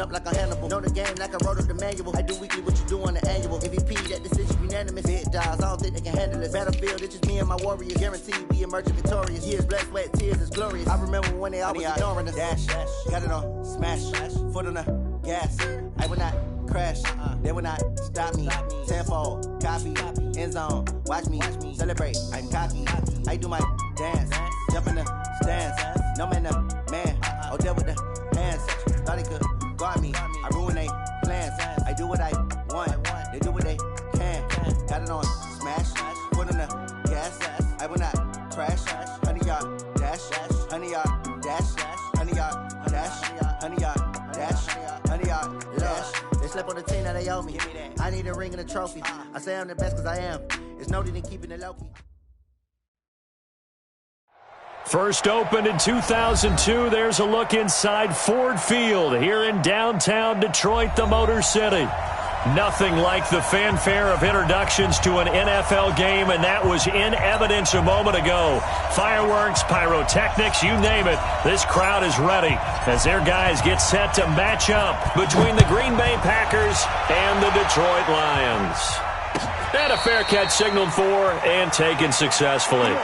Pulling up like a Hannibal. Know the game like I wrote up the manual. I do weekly what you do on the annual. MVP, that decision unanimous. Big dials, I don't think they can handle it. Battlefield, it's just me and my warriors. Guaranteed we emerging victorious. Years, blood, sweat, tears is glorious. I remember when they always ignoring us. Dash, got it on, smash, foot on the gas. I will not crash, they will not stop me. Tenfold, copy, end zone, watch me celebrate. I'm cocky, I do my dance, jump in the stands. No man, the man, oh, there with the hands. Thought he could guard me, I ruin they plans. I do what I want, they do what they can. Got it on, smash, foot on the gas. I will not crash, 100-yard dash, 100-yard dash, 100-yard dash, 100-yard dash, 100-yard dash. They slept on the team that they owe me. I need a ring and a trophy. I say I'm the best because I am. It's noted in keeping it low-key. First opened in 2002. There's a look inside Ford Field here in downtown Detroit, the Motor City. Nothing like the fanfare of introductions to an NFL game, and that was in evidence a moment ago. Fireworks, pyrotechnics, you name it. This crowd is ready as their guys get set to match up between the Green Bay Packers and the Detroit Lions. And a fair catch signaled for and taken successfully.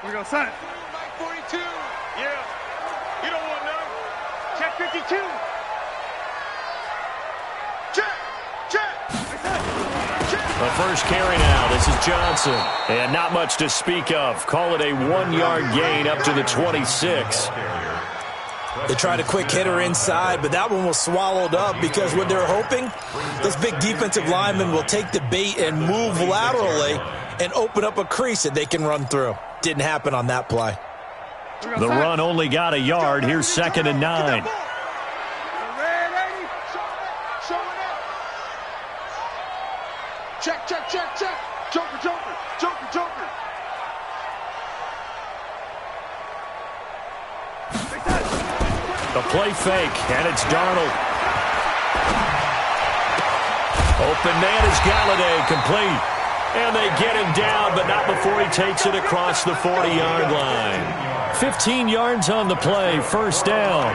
We go set. Mike 42. Yeah. You don't want none. Check 52. Check. The first carry now. This is Johnson. And not much to speak of. Call it a 1-yard gain up to the 26. They tried a quick hitter inside, but that one was swallowed up because what they're hoping, those big defensive linemen will take the bait and move laterally and open up a crease that they can run through. Didn't happen on that play. The run only got a yard. Here's 2nd and 9. Check. Joker. The play fake, and it's Darnold. Open man is Galladay, complete. And they get him down, but not before he takes it across the 40-yard line. 15 yards on the play, first down.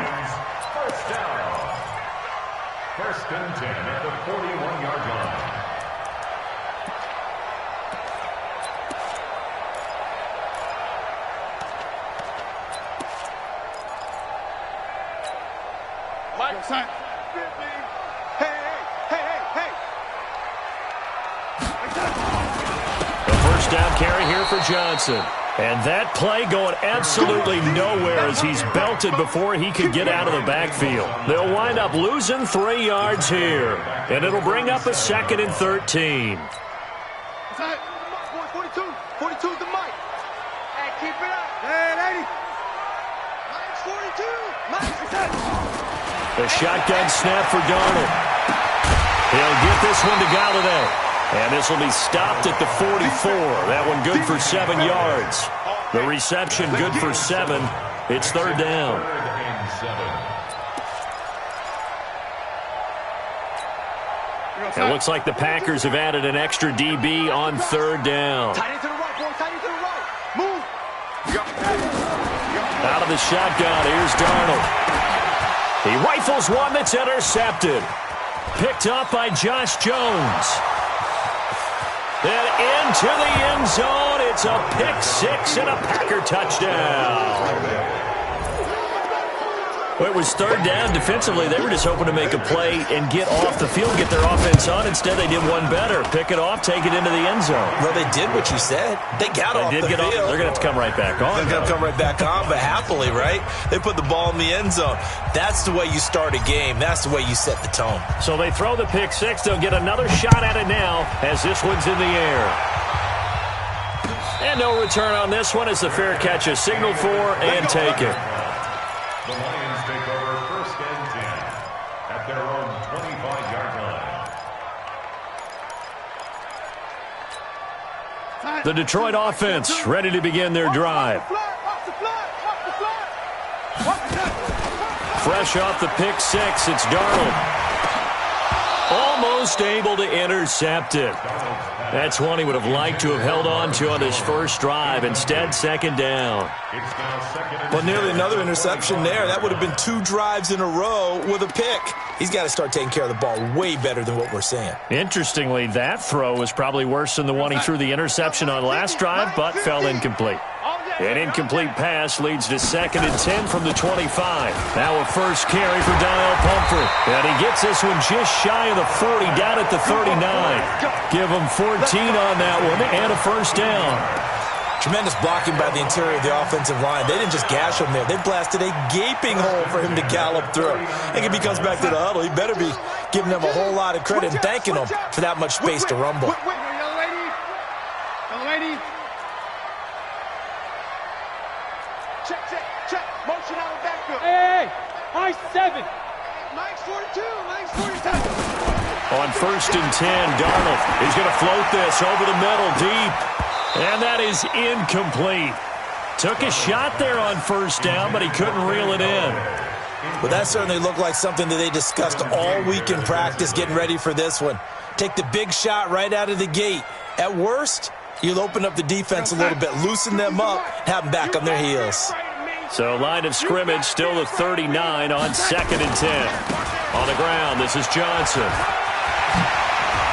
First and 10 at the 41-yard line. Mike, hey. First down carry here for Johnson. And that play going absolutely nowhere as he's belted before he could get out of the backfield. They'll wind up losing 3 yards here. And it'll bring up a 2nd and 13. 42's the Mike. Hey, keep it up. Hey, 80. Mike's 42. The shotgun snap for Darnold. He'll get this one to Galladay. And this will be stopped at the 44. That one good for 7 yards. The reception good for 7. It's 3rd down. It looks like the Packers have added an extra DB on 3rd down. Tight into the right, boy. Tight into the right. Move. Out of the shotgun, here's Darnold. He rifles one that's intercepted. Picked up by Josh Jones. And into the end zone. It's a pick six and a Packer touchdown. Well, it was 3rd down. Defensively, they were just hoping to make a play and get off the field, get their offense on. Instead, they did one better. Pick it off, take it into the end zone. Well, they did what you said. They got off the field. They're going to have to come right back on. They're going to come right back on, but happily, right? They put the ball in the end zone. That's the way you start a game. That's the way you set the tone. So they throw the pick six. They'll get another shot at it now as this one's in the air. And no return on this one as the fair catch is signaled for and taken. The Lions take over 1st and 10 at their own 25-yard line. The Detroit offense ready to begin their drive. Fresh off the pick six, it's Darnold. Almost able to intercept it. That's one he would have liked to have held on to on his first drive. Instead, second down. Well, nearly another interception there. That would have been 2 drives in a row with a pick. He's got to start taking care of the ball way better than what we're seeing. Interestingly, that throw was probably worse than the one he threw the interception on last drive, but fell incomplete. An incomplete pass leads to 2nd and 10 from the 25. Now a first carry for Donnell Pumphrey. And he gets this one just shy of the 40, down at the 39. Give him 14 on that one and a first down. Tremendous blocking by the interior of the offensive line. They didn't just gash him there. They blasted a gaping hole for him to gallop through. I think if he comes back to the huddle, he better be giving them a whole lot of credit and thanking them for that much space to rumble. Young lady. Check. Motion out of backfield. Hey, high 7. Mike's 42. Mike's 47. On 1st and 10, Darnold is going to float this over the middle deep. And that is incomplete. Took a shot there on first down, but he couldn't reel it in. Well, that certainly looked like something that they discussed all week in practice getting ready for this one. Take the big shot right out of the gate. At worst, you'll open up the defense a little bit, loosen them up, have them back on their heels. So line of scrimmage still at 39 on 2nd and 10. On the ground, this is Johnson.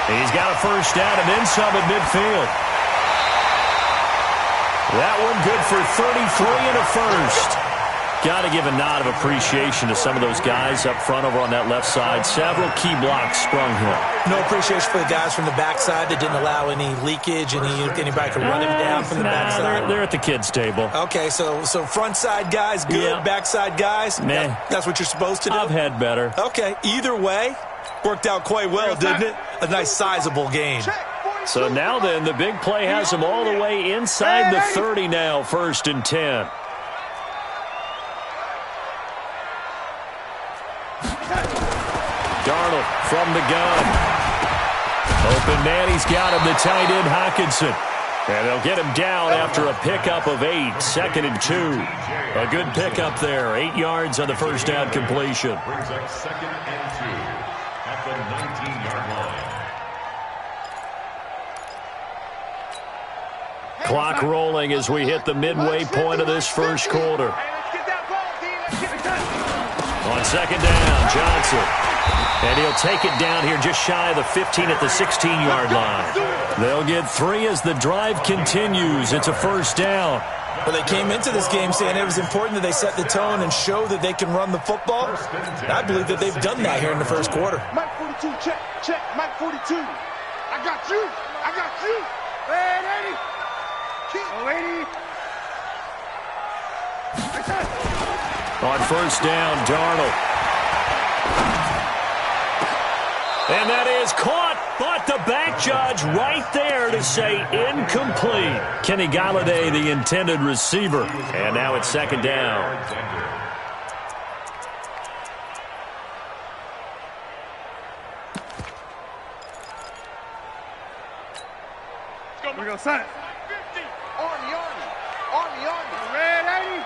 He's got a first down and then some at midfield. That one good for 33 and a first. Got to give a nod of appreciation to some of those guys up front over on that left side. Several key blocks sprung here. No appreciation for the guys from the backside that didn't allow any leakage, anybody could run him down from the backside. They're at the kids' table. Okay, so front side guys good, yeah. Backside guys, meh. That's what you're supposed to do? I've had better. Okay, either way, worked out quite well, didn't it? A nice sizable gain. So now then, the big play has him all the way inside the 30 now, 1st and 10. Darnold from the gun. Open man, he's got him, the tight end Hockenson. And they'll get him down after a pickup of 8, 2nd and 2. A good pickup there, 8 yards on the first down completion. Brings up 2nd and 2 at the 19-yard line. Clock rolling as we hit the midway point of this first quarter. On 2nd down, Johnson. And he'll take it down here just shy of the 15 at the 16-yard line. They'll get 3 as the drive continues. It's a first down. Well, they came into this game saying it was important that they set the tone and show that they can run the football. And I believe that they've done that here in the first quarter. Mike 42, check. Mike 42. I got you. Hey, lady. Lady. On first down, Darnold. And that is caught, but the back judge right there to say incomplete. Kenny Galladay, the intended receiver. And now it's 2nd down. We go, son. 50. Army. Red 80.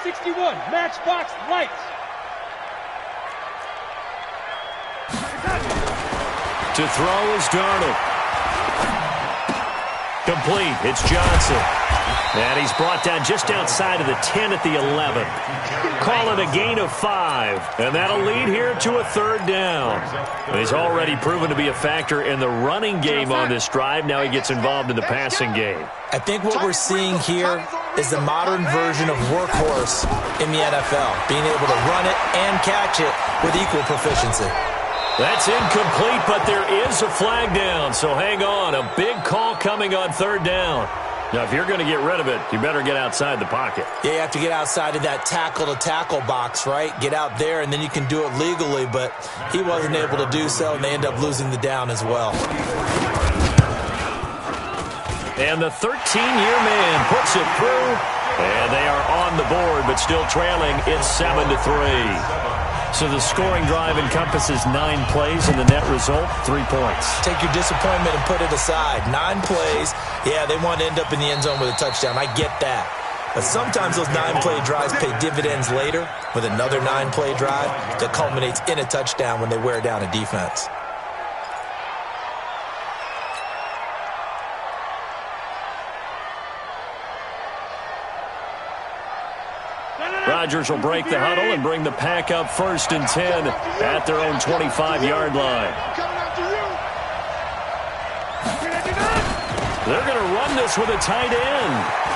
61, matchbox lights. To throw is Darnold. Complete. It's Johnson. And he's brought down just outside of the 10 at the 11. Call it a gain of 5. And that'll lead here to a 3rd down. He's already proven to be a factor in the running game on this drive. Now he gets involved in the passing game. I think what we're seeing here is the modern version of workhorse in the NFL. Being able to run it and catch it with equal proficiency. That's incomplete, but there is a flag down, so hang on. A big call coming on 3rd down. Now, if you're going to get rid of it, you better get outside the pocket. Yeah, you have to get outside of that tackle-to-tackle box, right? Get out there, and then you can do it legally, but he wasn't able to do so, and they end up losing the down as well. And the 13-year man puts it through, and they are on the board, but still trailing. It's 7-3. So the scoring drive encompasses 9 plays, and the net result, 3 points. Take your disappointment and put it aside. 9 plays. Yeah, they want to end up in the end zone with a touchdown. I get that. But sometimes those 9-play drives pay dividends later with another 9-play drive that culminates in a touchdown when they wear down a defense. Rodgers will break the huddle and bring the pack up 1st and 10 at their own 25-yard line. They're going to run this with a tight end.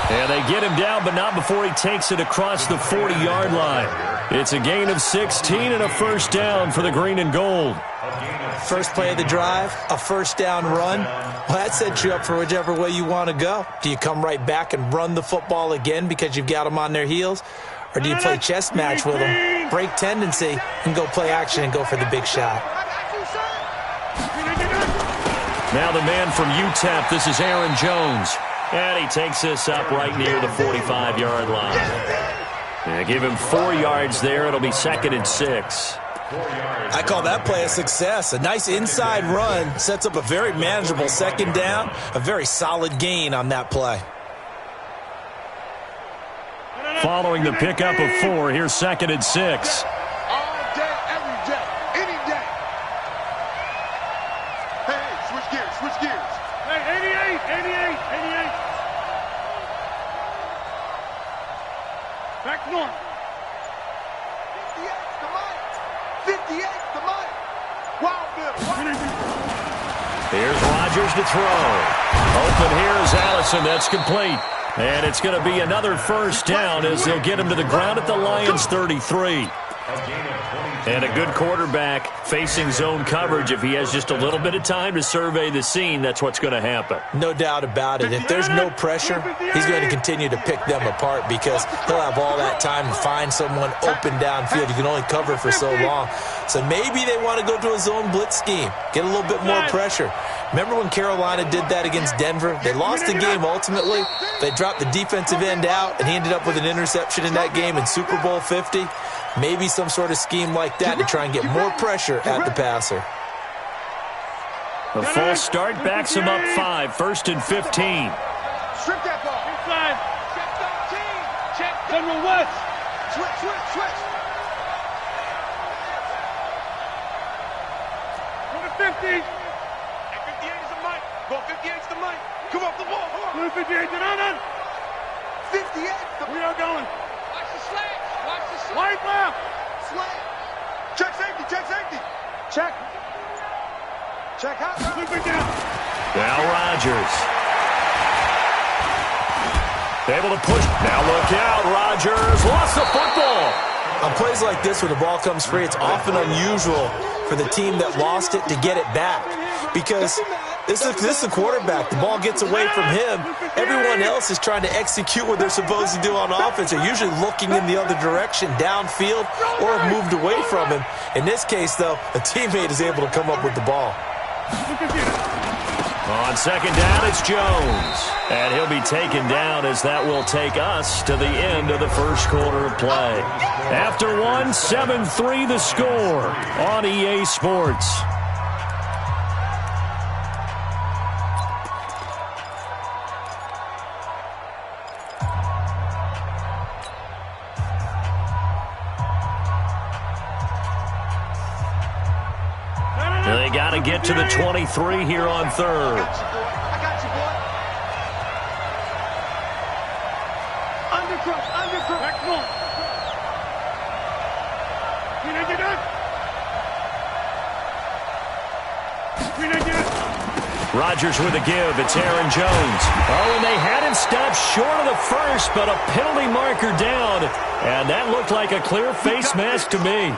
And they get him down, but not before he takes it across the 40-yard line. It's a gain of 16 and a first down for the green and gold. First play of the drive, a first down run. Well, that sets you up for whichever way you want to go. Do you come right back and run the football again because you've got them on their heels? Or do you play chess match with them, break tendency, and go play action and go for the big shot? Now the man from UTEP, this is Aaron Jones. And he takes this up right near the 45-yard line. And give him 4 yards there. It'll be 2nd and 6. I call that play a success. A nice inside run sets up a very manageable second down, a very solid gain on that play. Following the pickup of 4, here's 2nd and 6. All day, every day, any day. Hey, switch gears, switch gears. Hey, 88. Back north. 58 to Mike. Wild Bill. Here's Rodgers to throw. Open here is Allison. That's complete. And it's going to be another first down as they'll get him to the ground at the Lions' 33. And a good quarterback facing zone coverage. If he has just a little bit of time to survey the scene, that's what's going to happen. No doubt about it. If there's no pressure, he's going to continue to pick them apart because he'll have all that time to find someone open downfield. You can only cover for so long. So maybe they want to go to a zone blitz scheme, get a little bit more pressure. Remember when Carolina did that against Denver? They lost the game ultimately. They dropped the defensive end out, and he ended up with an interception in that game in Super Bowl 50. Maybe some sort of scheme like that to try and get more pressure at the passer. The false start backs him up 5, 1st and 15. Strip that ball. Inside. Check 13. Check. General West. Switch. Go to 50. And 58 is the mic. Go 58 is the mic. Come off the ball. Go to 58. Done. 58. We are going. Watch the slash. Watch the slash. White left. Slash. Check safety. Check. Check out. Flip it down. Now Rodgers. Able to push. Now look out. Rodgers lost the football. On plays like this where the ball comes free, it's often unusual for the team that lost it to get it back. Because this is the quarterback. The ball gets away from him. Everyone else is trying to execute what they're supposed to do on offense. They're usually looking in the other direction, downfield, or have moved away from him. In this case, though, a teammate is able to come up with the ball. On second down, it's Jones. And he'll be taken down as that will take us to the end of the first quarter of play. After 1, 7-3 the score on EA Sports. They got to get to the 23 here on 3rd. I got you, boy. Undercrook. Back north. Rodgers with a give. It's Aaron Jones. Oh, and they had him stopped short of the first, but a penalty marker down. And that looked like a clear face mask to me.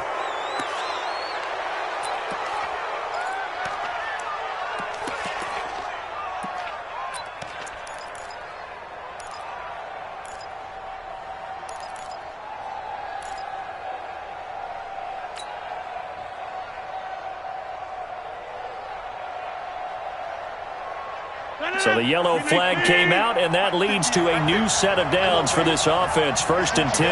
So the yellow flag came out, and that leads to a new set of downs for this offense. 1st and 10.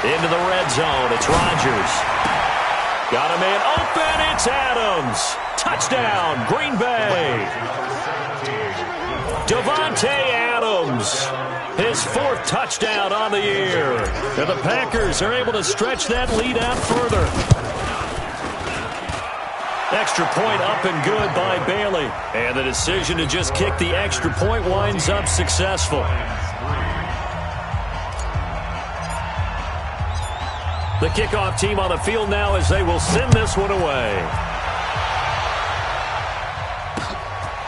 Into the red zone. It's Rodgers. Got a man open. It's Adams. Touchdown, Green Bay. Davante Adams, his 4th touchdown on the year. And the Packers are able to stretch that lead out further. Extra point up and good by Bailey. And the decision to just kick the extra point winds up successful. The kickoff team on the field now as they will send this one away.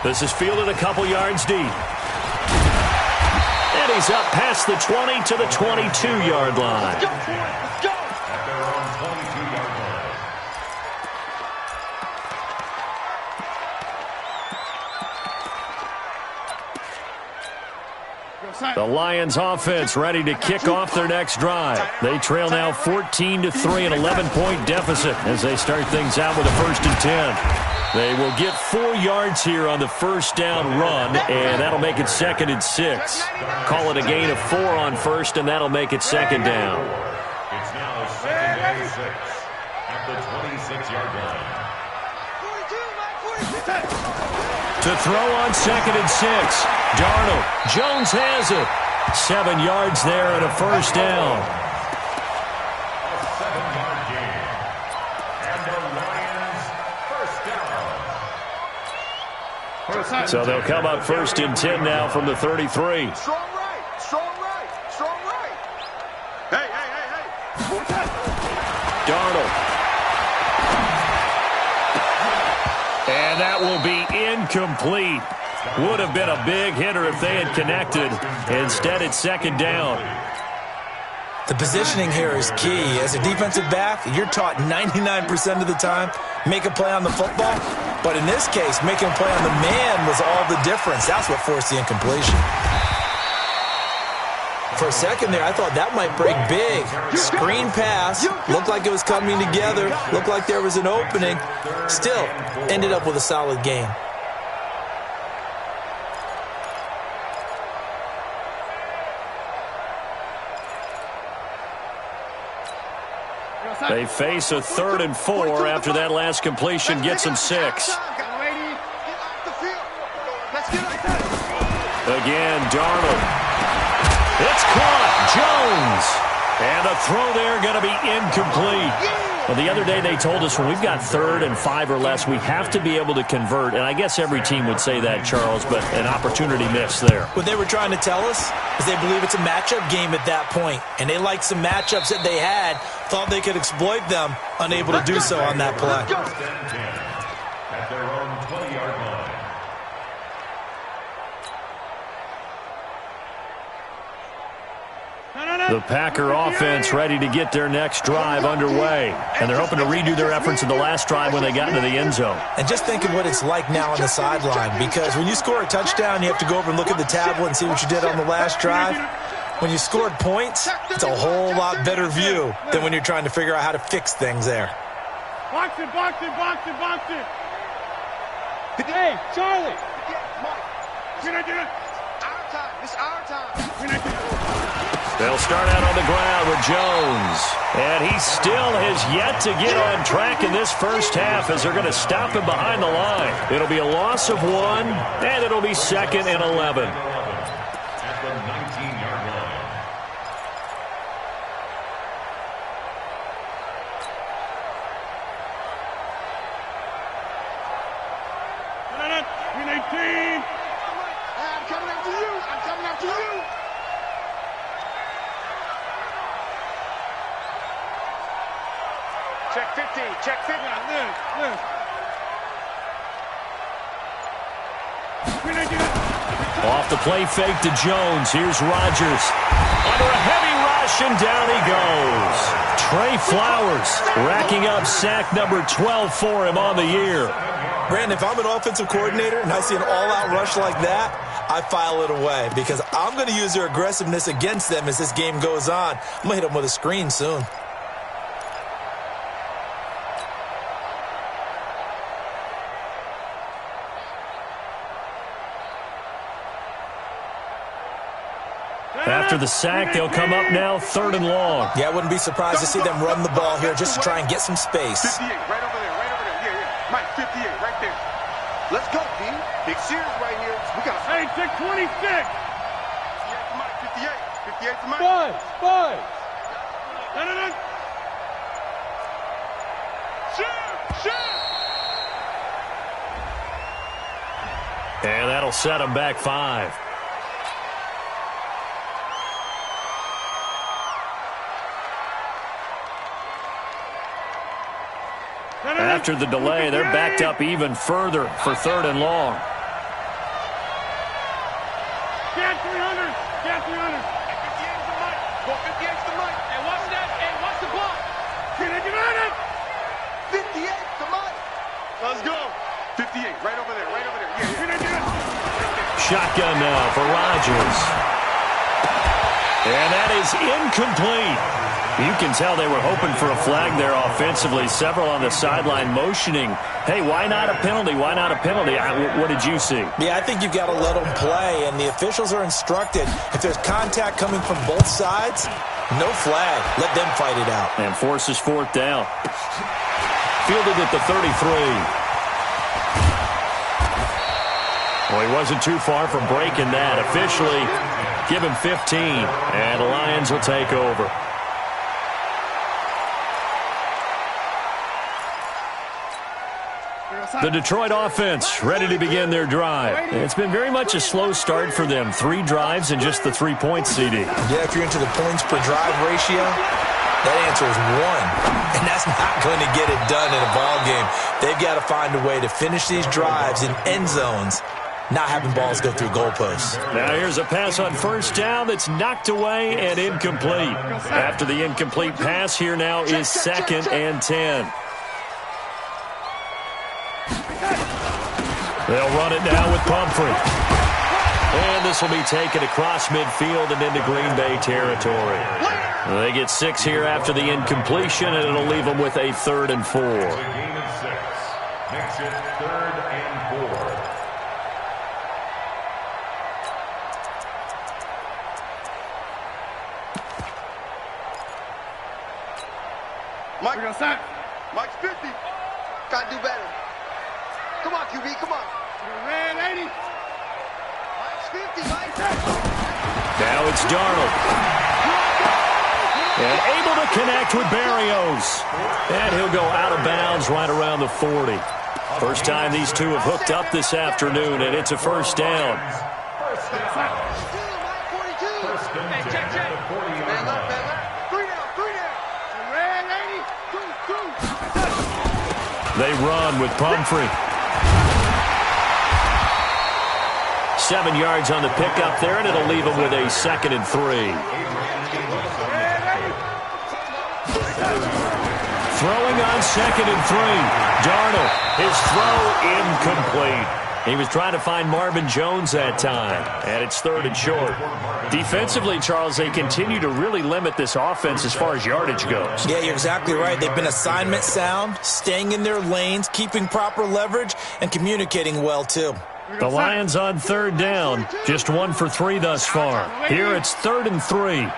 This is fielded a couple yards deep. And he's up past the 20 to the 22-yard line. At their own 22-yard line. The Lions offense ready to kick off their next drive. They trail now 14-3, an 11-point deficit as they start things out with a 1st and 10. They will get 4 yards here on the first down run, and that'll make it 2nd and 6. Call it a gain of 4 on first, and that'll make it 2nd down. It's now 2nd and 6 at the 26-yard line. To throw on 2nd and 6. Darnold. Jones has it. 7 yards there and a first down. A 7-yard gain. And the Lions first down. So they'll come up 1st and 10 now from the 33. Strong right, strong right, strong right. Hey. Darnold. And that will be incomplete. Would have been a big hitter if they had connected. Instead, it's 2nd down. The positioning here is key. As a defensive back, you're taught 99% of the time, make a play on the football. But in this case, making a play on the man was all the difference. That's what forced the incompletion. For a second there, I thought that might break big. Screen pass, looked like it was coming together, looked like there was an opening. Still, ended up with a solid game. They face a 3rd and 4 after that last completion gets them 6. Again, Darnold. It's caught. Jones. And the throw there going to be incomplete. Well, the other day they told us when we've got 3rd and 5 or less, we have to be able to convert. And I guess every team would say that, Charles, but an opportunity missed there. What they were trying to tell us is they believe it's a matchup game at that point. And they liked some matchups that they had, thought they could exploit them, unable to do so on that play. At their own 20-yard line. The Packer offense ready to get their next drive underway. And they're hoping to redo their efforts in the last drive when they got into the end zone. And just think of what it's like now on the sideline, because when you score a touchdown, you have to go over and look at the tablet and see what you did on the last drive. When you scored points, it's a whole lot better view than when you're trying to figure out how to fix things there. Box it. Hey, Charlie. We're not doing it. Our time. It's our time. We're not doing it. They'll start out on the ground with Jones. And he still has yet to get on track in this first half as they're going to stop him behind the line. It'll be a loss of 1, and it'll be 2nd and 11. At the 19-yard line. We're 19. I'm coming after you. Check 15. Live. We're not doing it. Off the play fake to Jones. Here's Rodgers. Under a heavy rush, and down he goes. Trey Flowers racking up sack number 12 for him on the year. Brandon, if I'm an offensive coordinator and I see an all-out rush like that, I file it away because I'm going to use their aggressiveness against them as this game goes on. I'm going to hit them with a screen soon. After the sack, they'll come up now 3rd and long. Yeah, I wouldn't be surprised to see them run the ball here just to try and get some space. 58, right over there. Yeah. Mike, 58, right there. Let's go, B. Big series right here. We got Hey, 626. 58 to Mike. 58 to Mike. Five. No. Shoot. And that'll set him back 5. After the delay, they're backed up even further for 3rd and long. Get 300. 58 to Mike. Go 58 to Mike. Hey, watch that. Hey, watch the block. Get it. 58 to Mike. Let's go. 58, right over there. Yeah. Shotgun now for Rodgers. And that is incomplete. You can tell they were hoping for a flag there offensively. Several on the sideline motioning, hey, why not a penalty? What did you see? Yeah, I think you've got to let them play, and the officials are instructed. If there's contact coming from both sides, no flag. Let them fight it out. And forces 4th down. Fielded at the 33. Well, he wasn't too far from breaking that. Officially, give him 15, and the Lions will take over. The Detroit offense ready to begin their drive. It's been very much a slow start for them. 3 drives and just the 3 points, CD. Yeah, if you're into the points per drive ratio, that answer is 1. And that's not going to get it done in a ball game. They've got to find a way to finish these drives in end zones, not having balls go through goalposts. Now here's a pass on 1st down that's knocked away and incomplete. After the incomplete pass, here now is 2nd and 10. They'll run it now with Pumphrey. And this will be taken across midfield and into Green Bay territory. They get 6 here after the incompletion, and it'll leave them with a 3rd and 4. Gain of 6. Makes it 3rd and 4. Mike, we're gonna sack. Mike's 50. Gotta do better. Come on, QB, come on. Red 80. Mike's 50, Mike. Now it's Darnold. And able to connect with Berrios. And he'll go out of bounds right around the 40. First time these two have hooked up this afternoon, and it's a 1st down. They run with Pumphrey. 7 yards on the pickup there, and it'll leave them with a 2nd and 3. Throwing on 2nd and 3. Darnold, his throw incomplete. He was trying to find Marvin Jones that time, and it's 3rd and short. Defensively, Charles, they continue to really limit this offense as far as yardage goes. Yeah, you're exactly right. They've been assignment sound, staying in their lanes, keeping proper leverage, and communicating well, too. The Lions on 3rd down, just 1 for 3 thus far. Here it's 3rd and 3. A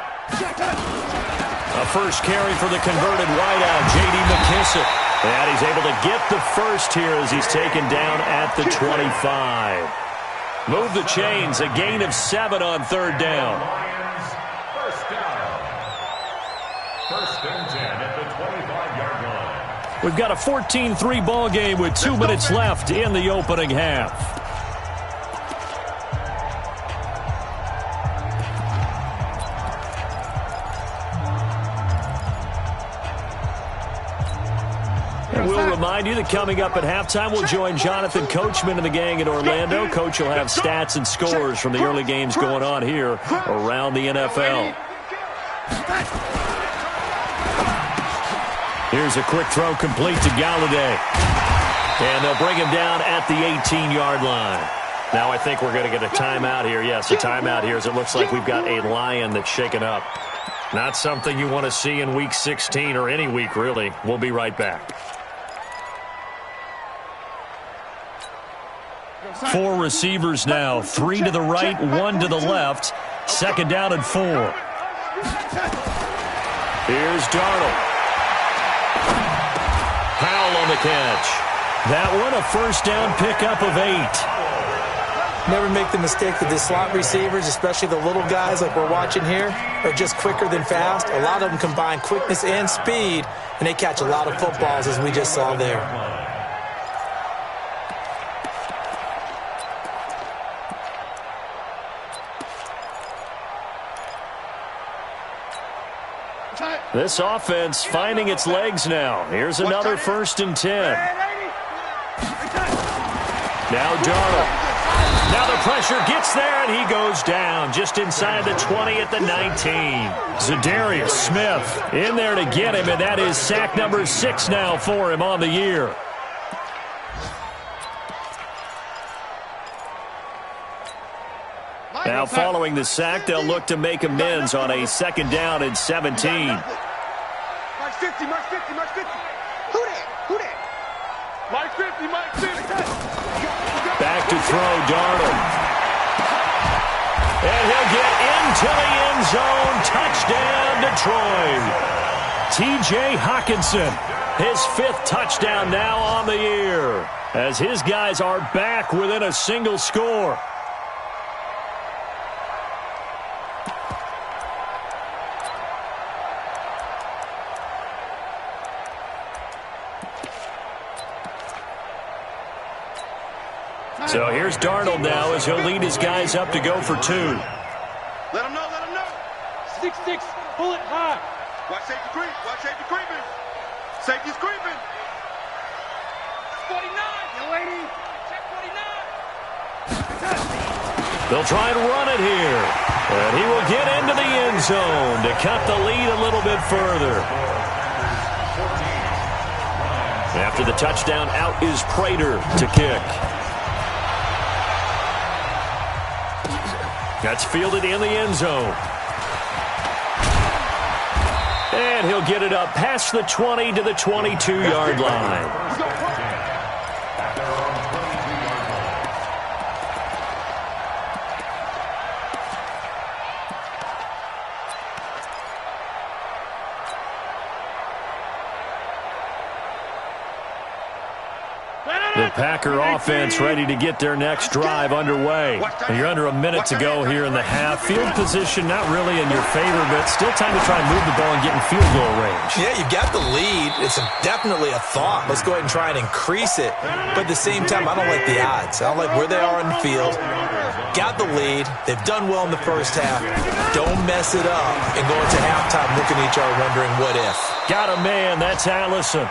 first carry for the converted wideout, J.D. McKissick. And he's able to get the first here as he's taken down at the 25. Move the chains, a gain of 7 on 3rd down. Lions, 1st down. 1st and 10 at the 25-yard line. We've got a 14-3 ball game with 2 minutes left in the opening half. And we'll remind you that coming up at halftime, we'll join Jonathan Coachman and the gang in Orlando. Coach will have stats and scores from the early games going on here around the NFL. Here's a quick throw complete to Galladay. And they'll bring him down at the 18-yard line. Now I think we're going to get a timeout here. Yes, a timeout here as it looks like we've got a Lion that's shaken up. Not something you want to see in Week 16 or any week, really. We'll be right back. 4 receivers now, 3 to the right, 1 to the left. 2nd down and 4. Here's Darnold. Powell on the catch. That one a first down pickup of 8. Never make the mistake that the slot receivers, especially the little guys like we're watching here, are just quicker than fast. A lot of them combine quickness and speed, and they catch a lot of footballs, as we just saw there. This offense finding its legs now. Here's another 1st and 10. Now Darnold. Now the pressure gets there, and he goes down just inside the 20 at the 19. Zadarius Smith in there to get him, and that is sack number 6 now for him on the year. Now following the sack, they'll look to make amends on a 2nd down and 17. Mark 50, Mark 50, Mark 50. Who that? Mark 50, Mark 50. Back to throw, Darnold. And he'll get into the end zone. Touchdown, Detroit. T.J. Hockenson, his 5th touchdown now on the year, as his guys are back within a single score. So here's Darnold now as he'll lead his guys up to go for 2. Let him know. 6-6, pull it high. Watch safety creep. Watch safety creeping. Safety's creeping. 49. You waiting? Check 49. They'll try and run it here. And he will get into the end zone to cut the lead a little bit further. After the touchdown, out is Prater to kick. That's fielded in the end zone. And he'll get it up past the 20 to the 22-yard line. The Packer offense ready to get their next drive underway. You're under a minute to go here in the half. Field position not really in your favor, but still time to try and move the ball and get in field goal range. Yeah, you got the lead. It's definitely a thought. Let's go ahead and try and increase it. But at the same time, I don't like the odds. I don't like where they are on the field. Got the lead. They've done well in the first half. Don't mess it up and go into halftime looking at each other wondering what if. Got a man. That's Allison.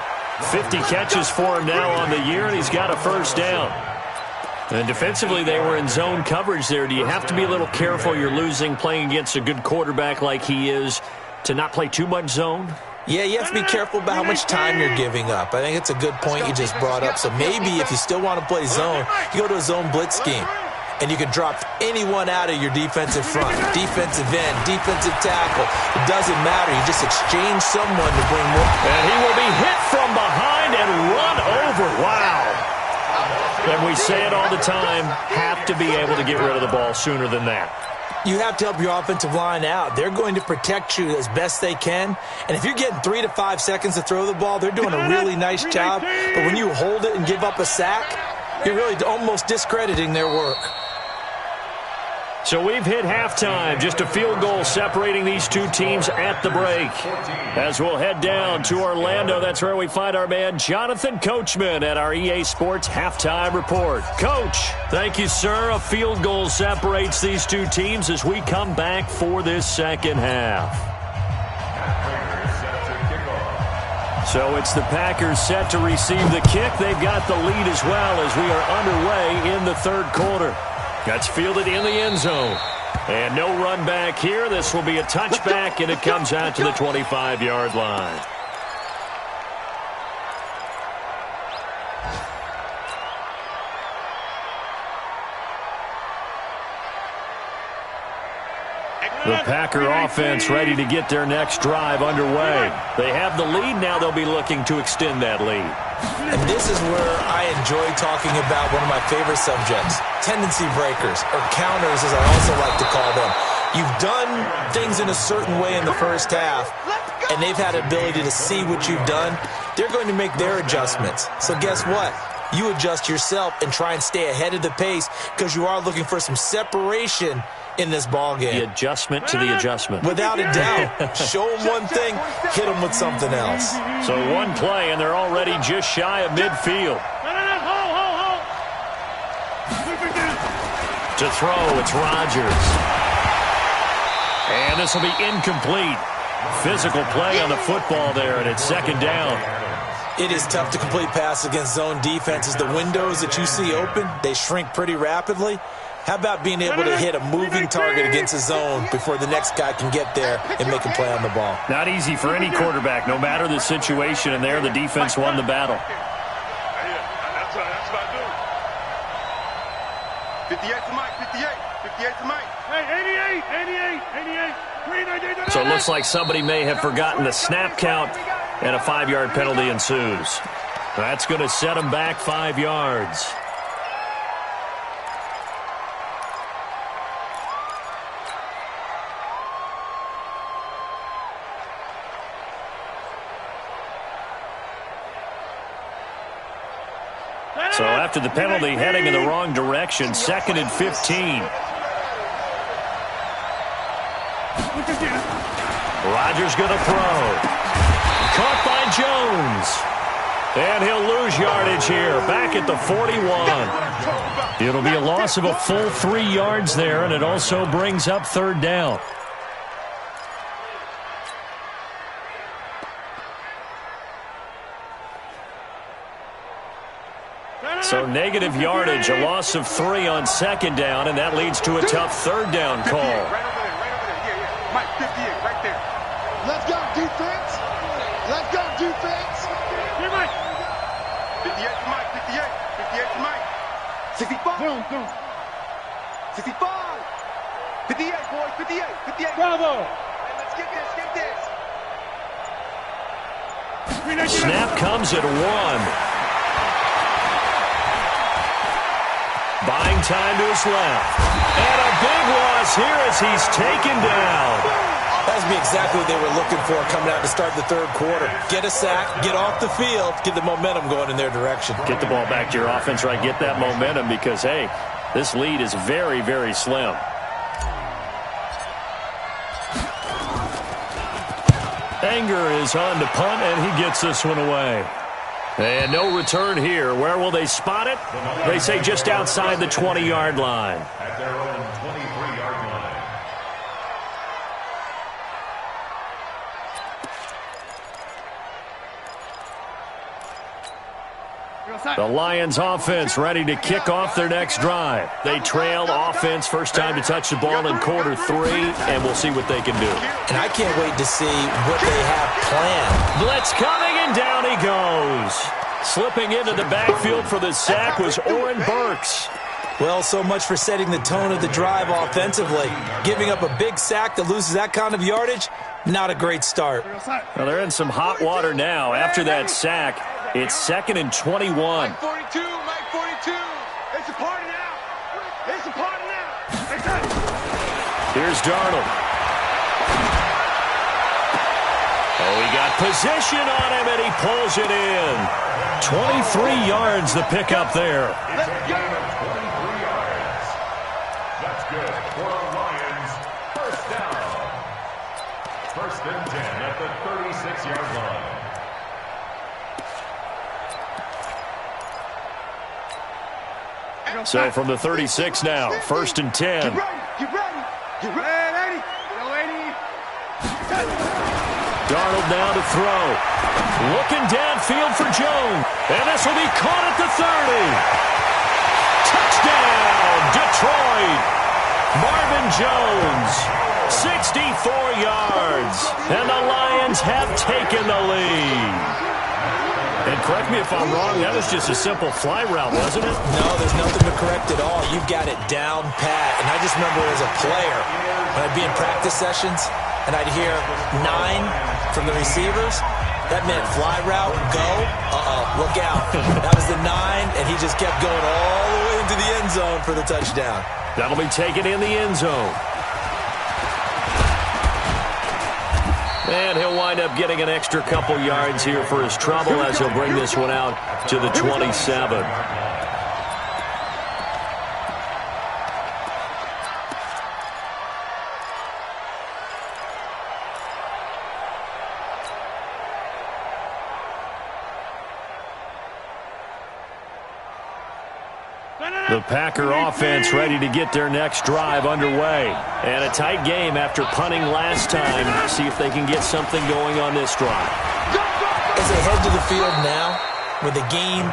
50 catches for him now on the year, and he's got a first down. And defensively, they were in zone coverage there. Do you have to be a little careful? You're losing playing against a good quarterback like he is to not play too much zone? Yeah, you have to be careful about how much time you're giving up. I think it's a good point you just brought up. So maybe if you still want to play zone, you go to a zone blitz scheme. And you can drop anyone out of your defensive front, defensive end, defensive tackle. It doesn't matter. You just exchange someone to bring more. And he will be hit from behind and run over. Wow. And we say it all the time, have to be able to get rid of the ball sooner than that. You have to help your offensive line out. They're going to protect you as best they can. And if you're getting 3 to 5 seconds to throw the ball, they're doing a really nice job. But when you hold it and give up a sack, you're really almost discrediting their work. So we've hit halftime. Just a field goal separating these two teams at the break. As we'll head down to Orlando, that's where we find our man Jonathan Coachman at our EA Sports Halftime Report. Coach, thank you, sir. A field goal separates these two teams as we come back for this second half. So it's the Packers set to receive the kick. They've got the lead as well as we are underway in the third quarter. That's fielded in the end zone. And no run back here. This will be a touchback, and it comes out to the 25-yard line. The Packer offense ready to get their next drive underway. They have the lead. Now they'll be looking to extend that lead. And this is where I enjoy talking about one of my favorite subjects, tendency breakers, or counters as I also like to call them. You've done things in a certain way in the first half, and they've had the ability to see what you've done. They're going to make their adjustments. So guess what? you adjust yourself and try and stay ahead of the pace because you are looking for some separation in this ball game. The adjustment to the adjustment. Without a doubt. Show them one thing, hit them with something else. So one play, and they're already just shy of midfield. To throw, it's Rodgers. And this will be incomplete. Physical play on the football there, and it's second down. It is tough to complete passes against zone defenses. The windows that you see open, they shrink pretty rapidly. How about being able to hit a moving target against a zone before the next guy can get there and make a play on the ball? Not easy for any quarterback, no matter the situation, and there the defense won the battle. That's what I do. 58 to Mike, 58 to Mike. Hey, 88. So it looks like somebody may have forgotten the snap count, and a 5-yard penalty ensues. That's going to set them back 5 yards. So after the penalty, heading in the wrong direction, 2nd and 15. Rodgers going to throw. Caught by Jones. And he'll lose yardage here, back at the 41. It'll be a loss of a full 3 yards there, and it also brings up 3rd down. So negative yardage, a loss of 3 on 2nd down, and that leads to a tough 3rd down call. Right over there. Mike, 58, right there. Let's go, defense. Let's go, defense. Here, Mike. 58 to Mike, 58 to Mike. 65. 65. 58, boys, 58. Bravo. Let's get this. Snap comes at 1. Buying time to his left. And a big loss here as he's taken down. That would be exactly what they were looking for coming out to start the 3rd quarter. Get a sack, get off the field, get the momentum going in their direction. Get the ball back to your offense, right? Get that momentum because, hey, this lead is very, very slim. Anger is on to punt, and he gets this one away. And no return here. Where will they spot it? They say just outside the 20-yard line. At their own 23-yard line. The Lions offense ready to kick off their next drive. They trail offense, first time to touch the ball in quarter 3, and we'll see what they can do. And I can't wait to see what they have planned. Blitz coming, and down he goes. Slipping into the backfield for the sack was Oren Burks. Well, so much for setting the tone of the drive offensively. Giving up a big sack that loses that kind of yardage, not a great start. Well, they're in some hot water now. After that sack, it's 2nd and 21. Mike 42. It's a party now. Here's Darnold. Oh, he got position on him, and he pulls it in. 23 yards the pickup there. Let's go. 23 yards. That's good for the Lions. First down. 1st and 10 at the 36-yard line. So from the 36 now, 1st and 10. Get ready. Darnold now to throw. Looking downfield for Jones. And this will be caught at the 30. Touchdown, Detroit. Marvin Jones, 64 yards. And the Lions have taken the lead. And correct me if I'm wrong, that was just a simple fly route, wasn't it? No, there's nothing to correct at all. You've got it down pat. And I just remember as a player, when I'd be in practice sessions, and I'd hear 9 from the receivers, that meant fly route, go, look out. That was the 9, and he just kept going all the way into the end zone for the touchdown. That'll be taken in the end zone. And he'll wind up getting an extra couple yards here for his trouble as he'll bring this one out to the 27. The Packer offense ready to get their next drive underway. And a tight game after punting last time. See if they can get something going on this drive. As they head to the field now, with the game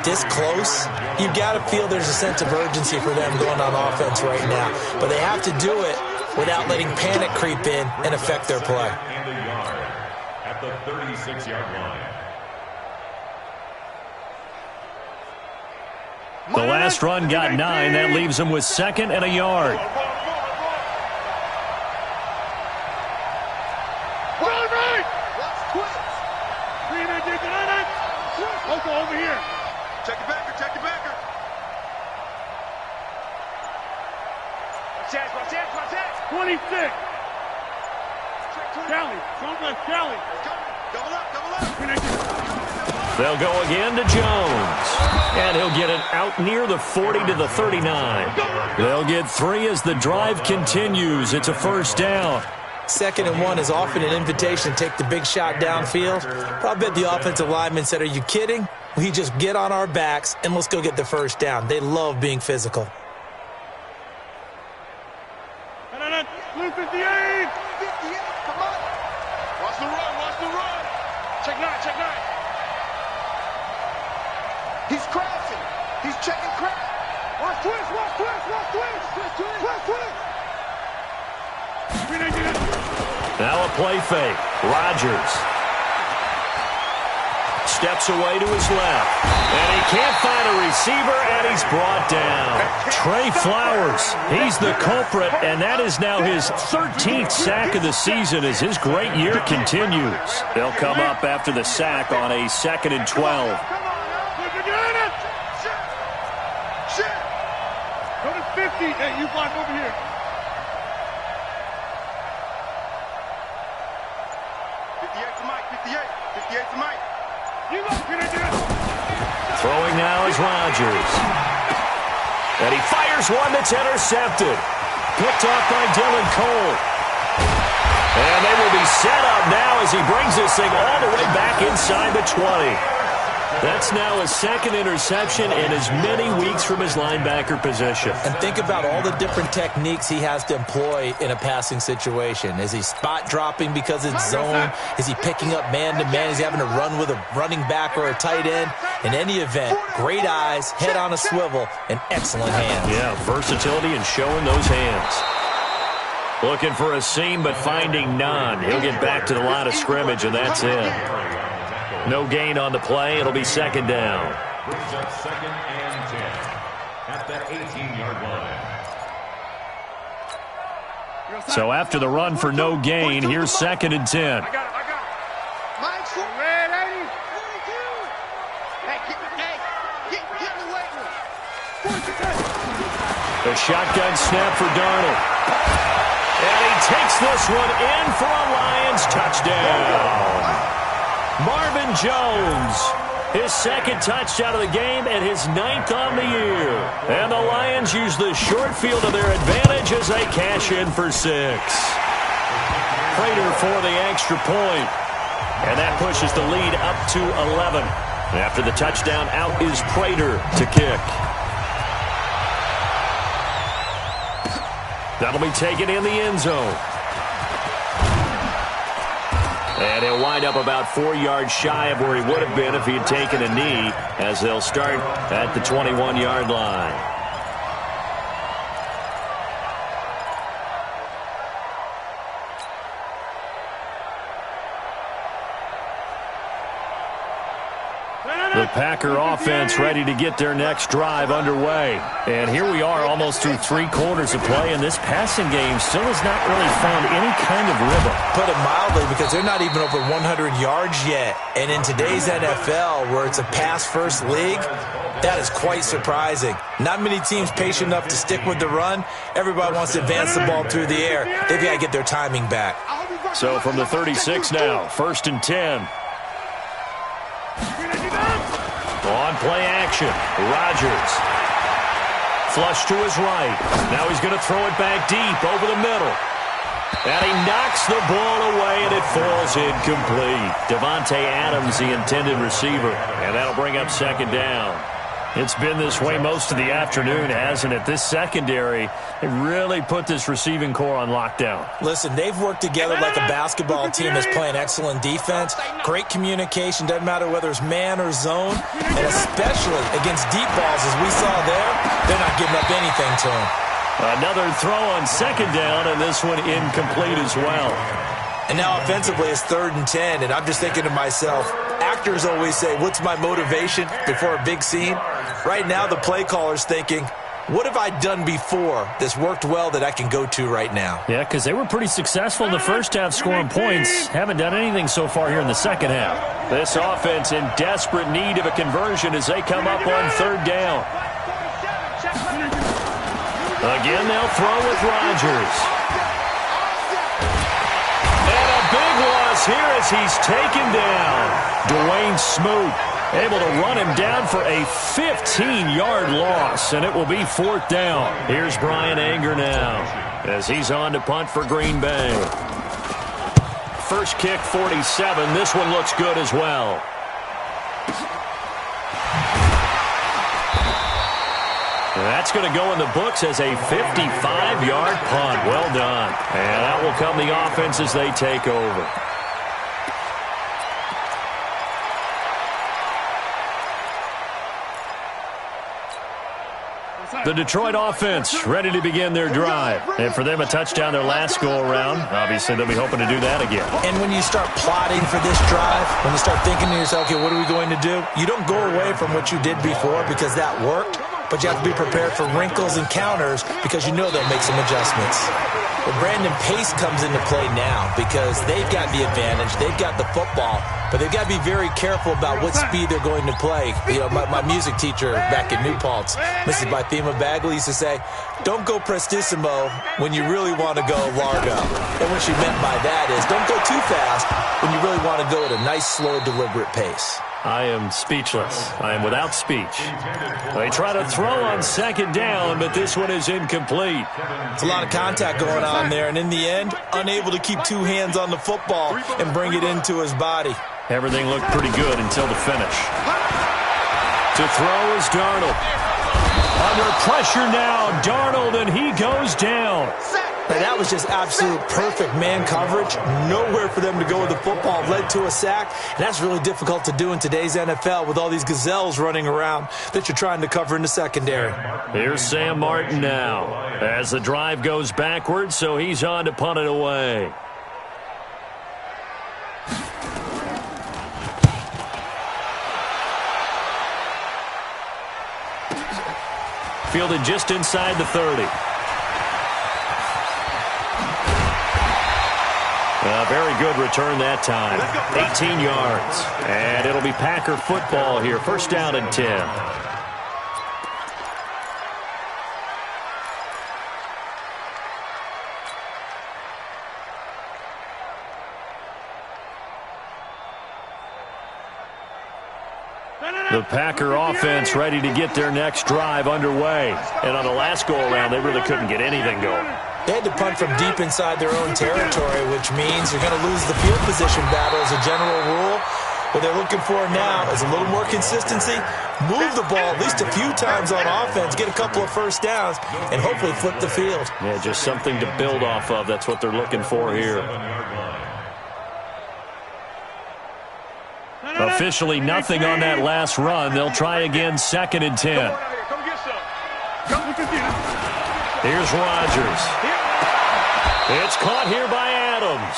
this close, you've got to feel there's a sense of urgency for them going on offense right now. But they have to do it without letting panic creep in and affect their play. And a yard at the 36-yard line. The last run got 9. That leaves him with 2nd and a yard. Over here. Check your backer, check your backer. Watch that. 26. Kelly. Don't let Kelly. Double up. They'll go again to Jones. And he'll get it out near the 40 to the 39. They'll get 3 as the drive continues. It's a first down. 2nd and 1 is often an invitation to take the big shot downfield. But I bet the offensive lineman said, are you kidding? We just get on our backs and let's go get the first down. They love being physical. Blue 58. 58, come on. Watch the run. Check 9. He's crashing. He's checking crash. Watch twist. Now a play fake. Rodgers steps away to his left. And he can't find a receiver, and he's brought down. Trey Flowers, he's the culprit, and that is now his 13th sack of the season as his great year continues. They'll come up after the sack on a 2nd and 12. Go to 50. Hey, you block over here. Throwing now is Rodgers. And he fires one that's intercepted. Picked off by Dylan Cole. And they will be set up now as he brings this thing all the way back inside the 20. That's now his 2nd interception in as many weeks from his linebacker position. And think about all the different techniques he has to employ in a passing situation. Is he spot dropping because it's zone? Is he picking up man-to-man? Is he having to run with a running back or a tight end? In any event, great eyes, head on a swivel, and excellent hands. Yeah, versatility and showing those hands. Looking for a seam, but finding none. He'll get back to the line of scrimmage, and that's it. No gain on the play. It'll be 2nd down. Brings up 2nd and 10 at the 18-yard line. So after the run for no gain, here's 2nd and 10. I got it. Mike's red 80. 42. Hey, get the weight room. The shotgun snap for Darnold. And he takes this one in for a Lions touchdown. Marvin Jones, his 2nd touchdown of the game and his 9th on the year. And the Lions use the short field to their advantage as they cash in for 6. Prater for the extra point. And that pushes the lead up to 11. After the touchdown, out is Prater to kick. That'll be taken in the end zone. And he'll wind up about 4 yards shy of where he would have been if he had taken a knee, as they'll start at the 21-yard line. The Packer offense ready to get their next drive underway. And here we are almost through 3 quarters of play, and this passing game still has not really found any kind of rhythm. Put it mildly, because they're not even over 100 yards yet. And in today's NFL, where it's a pass-first league, that is quite surprising. Not many teams patient enough to stick with the run. Everybody wants to advance the ball through the air. They've got to get their timing back. I'll be right. So from the 36 now, 1st and 10. On play action, Rodgers. Flush to his right. Now he's going to throw it back deep over the middle. And he knocks the ball away, and it falls incomplete. Devontae Adams, the intended receiver. And that'll bring up 2nd down. It's been this way most of the afternoon, hasn't it? This secondary, they really put this receiving core on lockdown. Listen, they've worked together like a basketball team that's playing excellent defense. Great communication, doesn't matter whether it's man or zone. And especially against deep balls, as we saw there, they're not giving up anything to them. Another throw on 2nd down, and this one incomplete as well. And now offensively, it's 3rd and 10, and I'm just thinking to myself, actors always say, what's my motivation before a big scene? Right now, the play caller's thinking, what have I done before that's worked well that I can go to right now? Yeah, because they were pretty successful in the first half scoring points. Haven't done anything so far here in the second half. This offense in desperate need of a conversion as they come up on 3rd down. Again, they'll throw with Rodgers. And a big loss here as he's taken down. Dwayne Smoot able to run him down for a 15-yard loss, and it will be 4th down. Here's Brian Anger now as he's on to punt for Green Bay. First kick, 47. This one looks good as well. That's going to go in the books as a 55-yard punt. Well done. And that will come the offense as they take over. The Detroit offense ready to begin their drive. And for them, a touchdown their last go-around. Obviously, they'll be hoping to do that again. And when you start plotting for this drive, when you start thinking to yourself, okay, what are we going to do? You don't go away from what you did before because that worked. But you have to be prepared for wrinkles and counters because you know they'll make some adjustments. Well, Brandon, pace comes into play now because they've got the advantage. They've got the football, but they've got to be very careful about what speed they're going to play. You know, my music teacher back in New Paltz, Mrs. Bythema Bagley, used to say, don't go prestissimo when you really want to go largo. And what she meant by that is don't go too fast when you really want to go at a nice, slow, deliberate pace. I am speechless. I am without speech. They try to throw on 2nd down, but this one is incomplete. It's a lot of contact going on there, and in the end, unable to keep 2 hands on the football and bring it into his body. Everything looked pretty good until the finish. To throw is Darnold. Under pressure now, Darnold, and he goes down. And that was just absolute perfect man coverage. Nowhere for them to go with the football. Led to a sack. And that's really difficult to do in today's NFL with all these gazelles running around that you're trying to cover in the secondary. Here's Sam Martin now as the drive goes backwards, so he's on to punt it away. Fielded just inside the 30. A very good return that time. 18 yards. And it'll be Packer football here. 1st down and 10. The Packer offense ready to get their next drive underway. And on the last go-around, they really couldn't get anything going. They had to punt from deep inside their own territory, which means you're going to lose the field position battle as a general rule. What they're looking for now is a little more consistency, move the ball at least a few times on offense, get a couple of 1st downs, and hopefully flip the field. Yeah, just something to build off of. That's what they're looking for here. Officially nothing on that last run. They'll try again 2nd and 10. Here's Rodgers. It's caught here by Adams.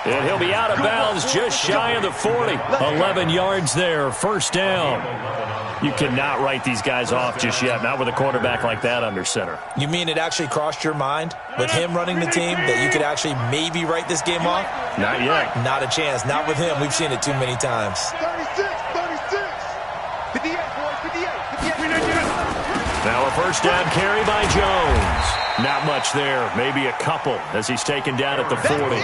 And he'll be out of bounds just shy of the 40. 11 yards there, 1st down. You cannot write these guys off just yet, not with a quarterback like that under center. You mean it actually crossed your mind with him running the team that you could actually maybe write this game off? Not yet. Not a chance. Not with him. We've seen it too many times. 36, 58, boys, 58. Now a 1st down carry by Jones. Not much there. Maybe a couple as he's taken down at the 40.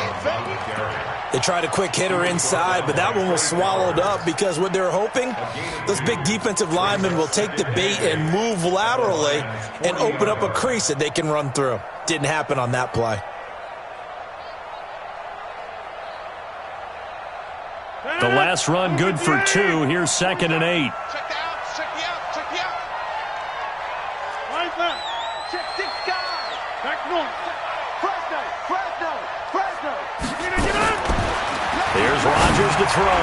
They tried a quick hitter inside, but that one was swallowed up because what they're hoping, those big defensive linemen will take the bait and move laterally and open up a crease that they can run through. Didn't happen on that play. The last run good for 2. Here's 2nd and 8. Check the out, check the out, check the out. Right back. Check this guy. Back north. Fresno, Fresno, Fresno. Here's Rodgers to throw.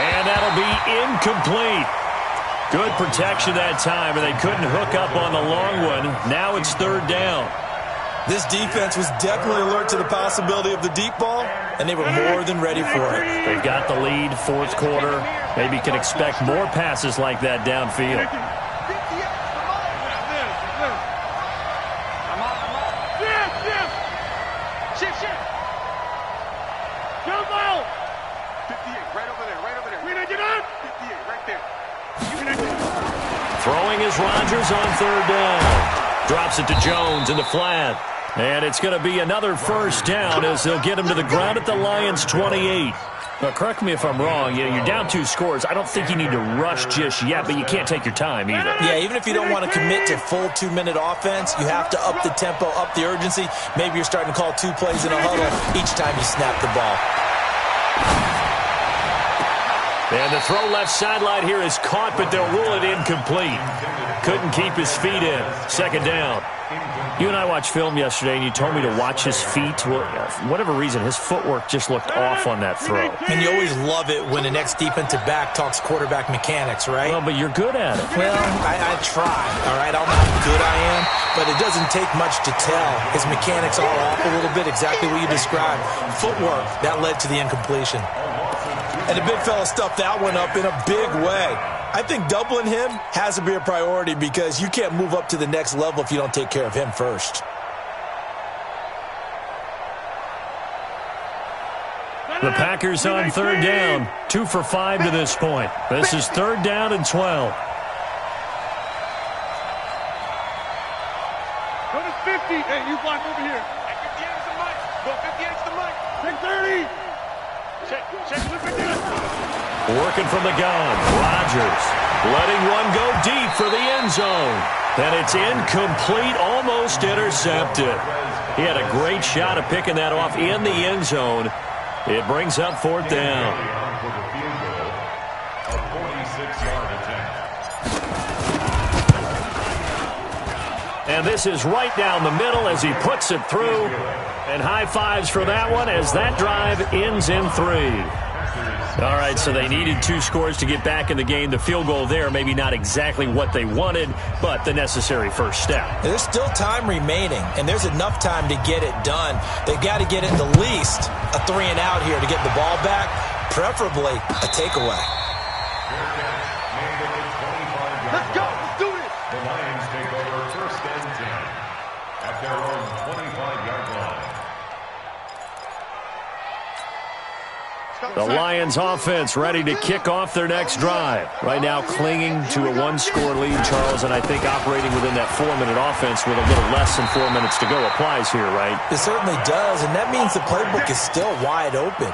And that'll be incomplete. Good protection that time, and they couldn't hook up on the long one. Now it's 3rd down. This defense was definitely alert to the possibility of the deep ball, and they were more than ready for it. They've got the lead, 4th quarter. Maybe can expect more passes like that downfield. Shift. Jump out. 58, right over there, right over there. 58, right there. Throwing is Rodgers on 3rd down. Drops it to Jones in the flat. And it's going to be another 1st down as they'll get him to the ground at the Lions' 28. Now, correct me if I'm wrong. You're down 2 scores. I don't think you need to rush just yet, but you can't take your time either. Yeah, even if you don't want to commit to full 2-minute offense, you have to up the tempo, up the urgency. Maybe you're starting to call 2 plays in a huddle each time you snap the ball. And the throw left sideline here is caught, but they'll rule it incomplete. Couldn't keep his feet in. 2nd down. You and I watched film yesterday, and you told me to watch his feet. Well, for whatever reason, his footwork just looked off on that throw. And you always love it when the next defensive back talks quarterback mechanics, right? Well, but you're good at it. Well, I try, all right? I don't know how good I am, but it doesn't take much to tell. His mechanics are off a little bit, exactly what you described. Footwork, that led to the incompletion. And the big fella stuffed that one up in a big way. I think doubling him has to be a priority because you can't move up to the next level if you don't take care of him first. The Packers on 3rd down. 2 for 5 to this point. This is 3rd down and 12. Go to 50. Hey, you block over here. 58 is the mic. Go 58 is the mic. Take 30. Check the 50. Working from the gun. Rodgers letting one go deep for the end zone. And it's incomplete, almost intercepted. He had a great shot at picking that off in the end zone. It brings up 4th down. And this is right down the middle as he puts it through. And high fives for that one as that drive ends in 3. All right, so they needed 2 scores to get back in the game. The field goal there, maybe not exactly what they wanted, but the necessary first step. There's still time remaining, and there's enough time to get it done. They've got to get at the least a 3-and-out here to get the ball back, preferably a takeaway. Let's go. Let's do this. The Lions take over 1st and 10 at their own 25-yard line. The Lions offense ready to kick off their next drive. Right now clinging to a 1-score lead, Charles, and I think operating within that 4-minute offense with a little less than 4 minutes to go applies here, right? It certainly does, and that means the playbook is still wide open.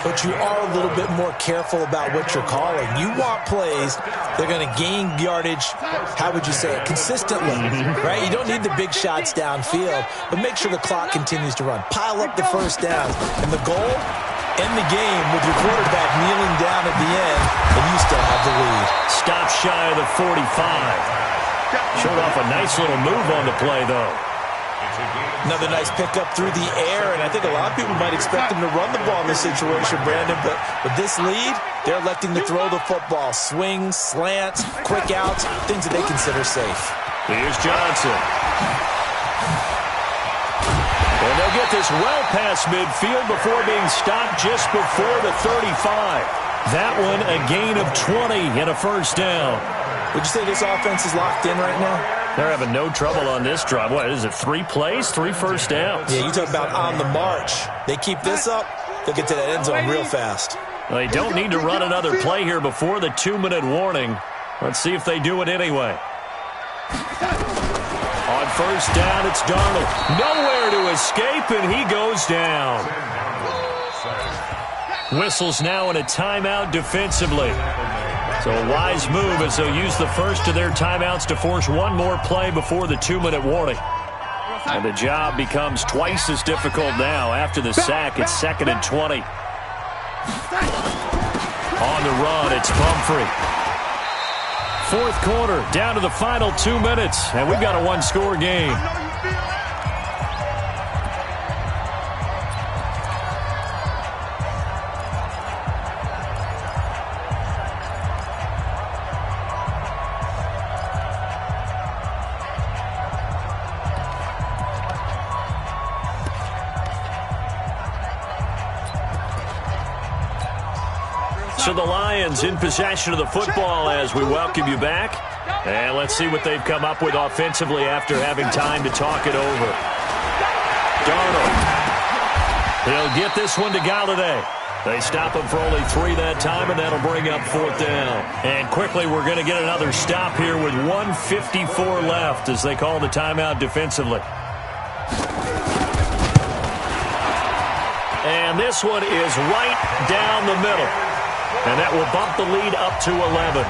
But you are a little bit more careful about what you're calling. You want plays that are going to gain yardage, how would you say it, consistently, right? You don't need the big shots downfield, but make sure the clock continues to run. Pile up the first downs, and the goal, end the game with your quarterback kneeling down at the end, and you still have the lead. Stop shy of the 45. Showed off a nice little move on the play, though. Another nice pickup through the air, and I think a lot of people might expect him to run the ball in this situation, Brandon, but with this lead, they're electing to throw the football. Swings, slants, quick outs, things that they consider safe. Here's Johnson. And they'll get this well past midfield before being stopped just before the 35. That one a gain of 20 and a first down. Would you say this offense is locked in right now? They're having no trouble on this drive. What is it, 3 plays, 3 first downs? Yeah, you talk about on the march. They keep this up, they'll get to that end zone real fast. Well, they don't need to run another play here before the 2-minute warning. Let's see if they do it anyway. On first down, it's Darnold. Nowhere to escape, and he goes down. Whistles now in a timeout defensively. So a wise move as they'll use the first of their timeouts to force one more play before the 2-minute warning. And the job becomes twice as difficult now after the sack. It's 2nd and 20. On the run, it's Pumphrey. Fourth quarter, down to the final 2 minutes, and we've got a one-score game. So the Lions in possession of the football as we welcome you back. And let's see what they've come up with offensively after having time to talk it over. Darnold. He'll get this one to Galladay. They stop him for only 3 that time, and that'll bring up 4th down. And quickly, we're going to get another stop here with 1:54 left as they call the timeout defensively. And this one is right down the middle. And that will bump the lead up to 11.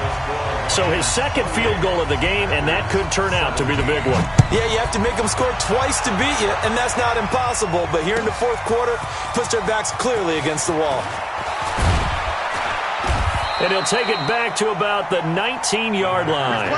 So his second field goal of the game, and that could turn out to be the big one. Yeah, you have to make them score twice to beat you, and that's not impossible. But here in the fourth quarter, puts their backs clearly against the wall. And he'll take it back to about the 19-yard line.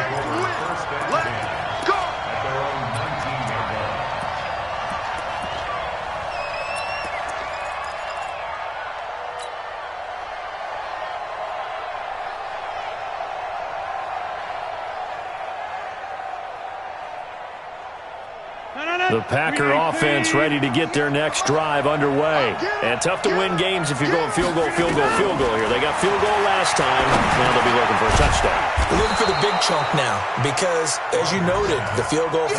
The Packer offense ready to get their next drive underway. And tough to win games if you're going field goal, field goal, field goal here. They got field goal last time. Now they'll be looking for a touchdown. They're looking for the big chunk now because, as you noted, the field goal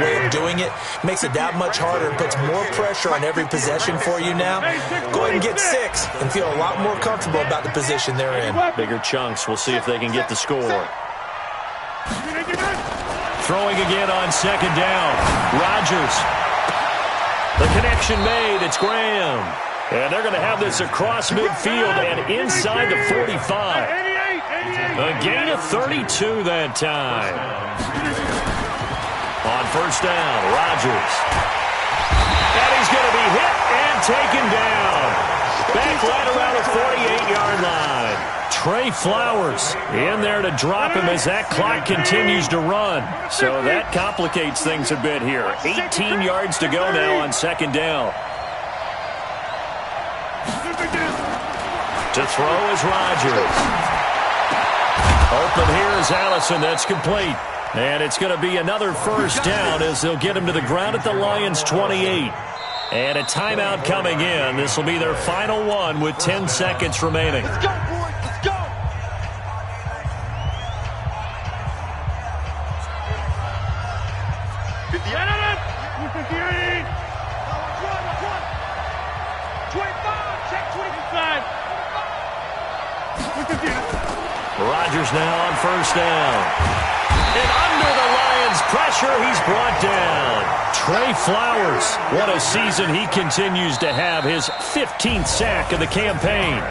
way of doing it makes it that much harder and puts more pressure on every possession for you now. Go ahead and get 6 and feel a lot more comfortable about the position they're in. Bigger chunks. We'll see if they can get the score. Throwing again on 2nd down. Rodgers. The connection made. It's Graham. And they're going to have this across midfield and inside the 45. A gain of 32 that time. On 1st down, Rodgers. And he's going to be hit and taken down. Back right around the 48-yard line. Trey Flowers in there to drop him as that clock continues to run. So that complicates things a bit here. 18 yards to go now on 2nd down. To throw is Rodgers. Open here is Allison. That's complete. And it's going to be another 1st down as they'll get him to the ground at the Lions' 28. And a timeout coming in. This will be their final one with 10 seconds remaining. Let's go, boys. Let's go. Rodgers now on 1st down. And under the Lions' pressure, he's brought down. Trey Flowers, what a season he continues to have. His 15th sack of the campaign.